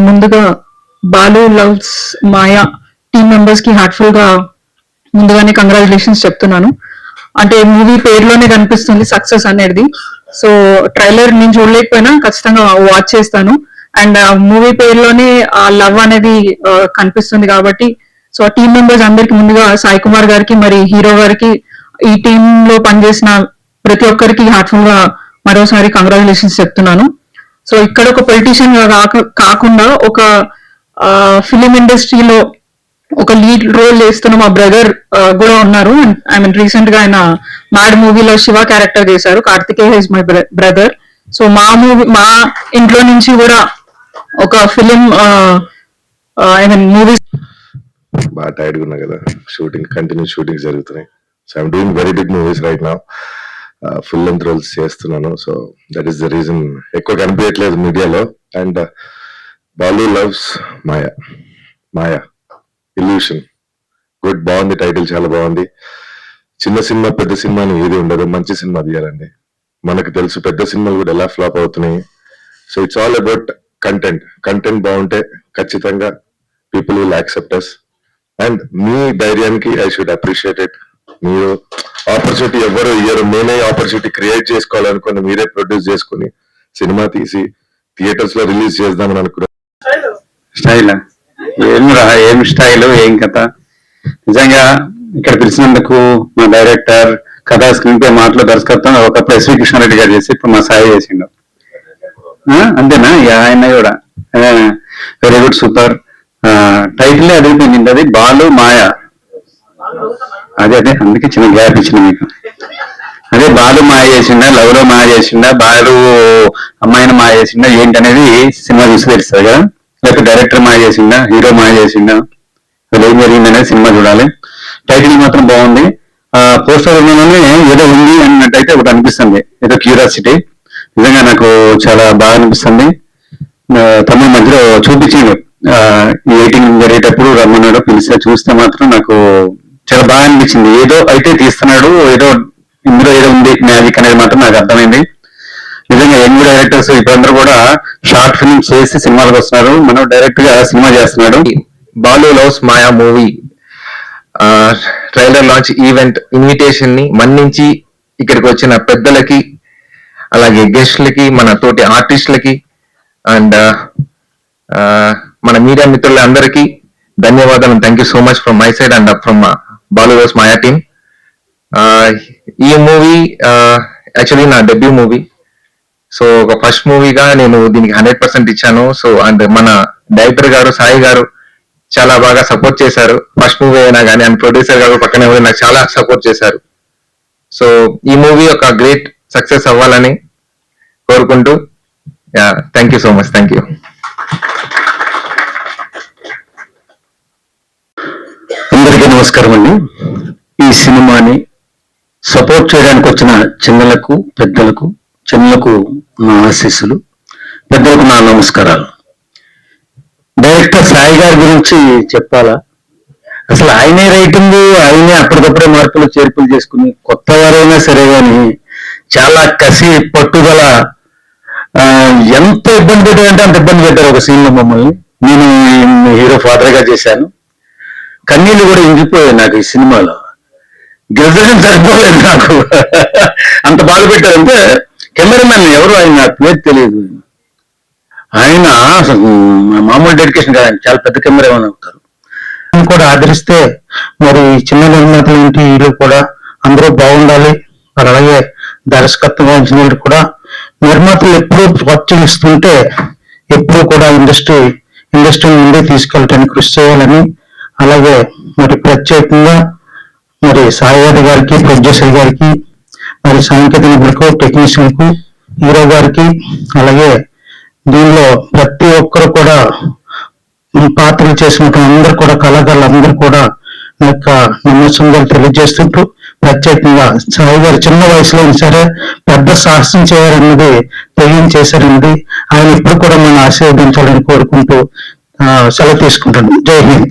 ముందుగా బాలు లవ్స్ మాయా team members కి heartful గా ముందుగానే కంగ్రాచులేషన్స్ చెప్తున్నాను. అంటే మూవీ పేరులోనే కనిపిస్తుంది సక్సెస్ అనేది. సో ట్రైలర్ నేను చూడలేకపోయినా ఖచ్చితంగా వాచ్ చేస్తాను. అండ్ మూవీ పేరులోనే ఆ లవ్ అనేది కనిపిస్తుంది కాబట్టి సో టీమ్ మెంబర్స్ అందరికి ముందుగా సాయి కుమార్ గారికి మరి హీరో గారికి ఈ టీమ్ లో పనిచేసిన ప్రతి ఒక్కరికి హార్ట్ఫుల్ గా మరోసారి కంగ్రాచులేషన్స్ చెప్తున్నాను. సో ఇక్కడ ఒక పొలిటీషియన్ కాకుండా ఒక ఫిలిం ఇండస్ట్రీలో ఒక లీడ్ రోల్ చేస్తున్న మా బ్రదర్ కూడా ఉన్నారు. ఐ మీన్ రీసెంట్ గా ఆయన మ్యాడ్ మూవీలో శివ క్యారెక్టర్ చేశారు. Karthikeya is my brother. So మా ఇంట్లో నుంచి కూడా ఒక ఫిలిం ఐ మీన్ మూవీస్ బాగా టైర్డ్ ఉన్నా కదా, షూటింగ్ కంటిన్యూ షూటింగ్ జరుగుతున్నాయి. So I'm doing very big movies right now. Full length roles చేస్తున్నాను. So that is the reason ఎక్కువ కనిపించట్లేదు మీడియాలో. And Balu loves Maya, Maya illusion good, బాగుంది. టైటిల్ చాలా బాగుంది. చిన్న సినిమా పెద్ద సినిమా అని ఏది ఉండదు, మంచి సినిమా తీయాలండి. మనకు తెలుసు పెద్ద సినిమాలు కూడా ఎలా ఫ్లాప్ అవుతున్నాయి. So it's all about content. Content బాగుంటే ఖచ్చితంగా people will accept us. And మీ ధైర్యానికి ఐ షుడ్ అప్రిషియేట్ ఇట్. మీరు ఆపర్చునిటీ ఎవరు ఇయ్యరు, నేనే ఆపర్చునిటీ క్రియేట్ చేసుకోవాలనుకుని మీరే ప్రొడ్యూస్ చేసుకుని సినిమా తీసి థియేటర్స్ లో రిలీజ్ చేద్దామని అనుకున్నాను. స్టైల్ ఏం స్టైల్, ఏం కథ. నిజంగా ఇక్కడ పిలిచినందుకు మా డైరెక్టర్, కథా స్క్రీన్ పై మాటలు, దర్శకత్వం ఒకప్పుడు ఎస్వి కృష్ణారెడ్డి గారు చేసి ఇప్పుడు మా సాయి చేసిండు. అంతేనా? ఆయన కూడా వెరీ గుడ్, సూపర్. టైటిల్ అదిరిపోయింది. అది బాలు మాయా. అదే అందుకే చిన్న గ్యాప్ ఇచ్చిన మీకు. అదే బాలు మాయ చేసిండా, లవ్ లో మాయ చేసిండా, బాలు అమ్మాయిని మాయ చేసిండా ఏంటనేది సినిమా చూసి తెలుస్తుంది కదా. లేకపోతే డైరెక్టర్ మాయ చేసిండా, హీరో మాయ చేసిండా, అసలు ఏం జరిగింది అనేది సినిమా చూడాలి. టైటిల్ మాత్రం బాగుంది. పోస్టర్ ఉన్నలోనే ఏదో ఉంది అన్నట్టయితే ఒకటి అనిపిస్తుంది, ఏదో క్యూరియాసిటీ. నిజంగా నాకు చాలా బాగా అనిపిస్తుంది. తమిళ మధ్యలో చూపించిండు ఈ ఎడిటింగ్ జరిగేటప్పుడు, రమ్మన్నాడు, పిలిస్తే చూస్తే మాత్రం నాకు చాలా బాగా అనిపించింది. ఏదో అయితే తీస్తున్నాడు, ఏదో ఇందులో ఏదో ఉంది మ్యాజిక్ అనేది మాత్రం నాకు అర్థమైంది. నిజంగా యంగ్ డైరెక్టర్స్ ఇప్పుడందరూ కూడా షార్ట్ ఫిల్మ్స్ చేసి సినిమాలకు వస్తున్నారు. మనం డైరెక్ట్ గా సినిమా చేస్తున్నాడు. Balu loves Maya movie trailer launch event invitation ని మన్నించి ఇక్కడికి వచ్చిన పెద్దలకి, అలాగే గెస్ట్లకి, మన తోటి ఆర్టిస్టులకి అండ్ మన మీడియా మిత్రులందరికీ ధన్యవాదాలు. Thank you so much from my side and from Balu loves Maya team. ఈ మూవీ యాక్చువల్లీ నా డెబ్యూ మూవీ. సో ఒక ఫస్ట్ మూవీగా నేను దీనికి 100% ఇచ్చాను. సో అండ్ మన డైరెక్టర్ గారు సాయి గారు చాలా బాగా సపోర్ట్ చేశారు. ఫస్ట్ మూవీ అయినా కానీ అండ్ ప్రొడ్యూసర్ గారు పక్కనే నాకు చాలా సపోర్ట్ చేశారు. సో ఈ మూవీ ఒక గ్రేట్ సక్సెస్ అవ్వాలని కోరుకుంటూ thank you so much. Thank you. అందరికీ నమస్కారం అండి. ఈ సినిమాని సపోర్ట్ చేయడానికి వచ్చిన చిన్నలకు పెద్దలకు, చిన్నలకు నా ఆశీస్సులు, పెద్దలకు నా నమస్కారాలు. డైరెక్టర్ సాయి గారి గురించి చెప్పాలా? అసలు ఆయనే రైటింగ్, ఆయనే అప్పటికప్పుడే మార్పులు చేర్పులు చేసుకుని కొత్త వారైనా సరే కానీ చాలా కసి, పట్టుదల. ఎంత ఇబ్బంది పెట్టారంటే అంత ఇబ్బంది పెట్టారు ఒక సీన్ లో మమ్మల్ని. నేను హీరో ఫాదర్ గా చేశాను. కన్నీళ్ళు కూడా ఇంగిపోయాయి నాకు ఈ సినిమాలో. గెలిచడం సరిపోలేదు నాకు, అంత బాధ పెట్టారంటే. కెమెరామెన్ ఎవరు, ఆయన నాకు పేరు తెలియదు. ఆయన అసలు మామూలు డెడికేషన్ కాదు, చాలా పెద్ద కెమెరామెన్ అవుతారు. కూడా ఆదరిస్తే మరి చిన్న నిర్మాతలు ఏంటి, వీళ్ళు కూడా అందరూ బాగుండాలి. మరి అలాగే దర్శకత్వం వహించిన కూడా నిర్మాతలు ఎప్పుడూ ప్రోత్సహిస్తుంటే ఎప్పుడు కూడా ఇండస్ట్రీ ముందే తీసుకెళ్ళటానికి కృషి చేయాలని, అలాగే మరి ప్రత్యేకంగా మరి సాయి గారికి, ప్రొడ్యూసర్ గారికి, మరి సాంకేతిక నిపుణులకు, టెక్నీషియన్ కు, హీరో గారికి, అలాగే దీనిలో ప్రతి ఒక్కరు కూడా పాత్రలు చేసినట్టు అందరూ కూడా కళాకారులు అందరూ కూడా నా యొక్క నమస్కారాలు తెలియజేస్తుంటూ, ప్రత్యేకంగా సాయి గారు చిన్న వయసులో సరే పెద్ద సాహసం చేయాలన్నది తెగిం చేశారన్నది ఆయన ఇప్పుడు కూడా మనం ఆశీర్వదించాలని కోరుకుంటూ సెలవు తీసుకుంటాను. జై హింద్.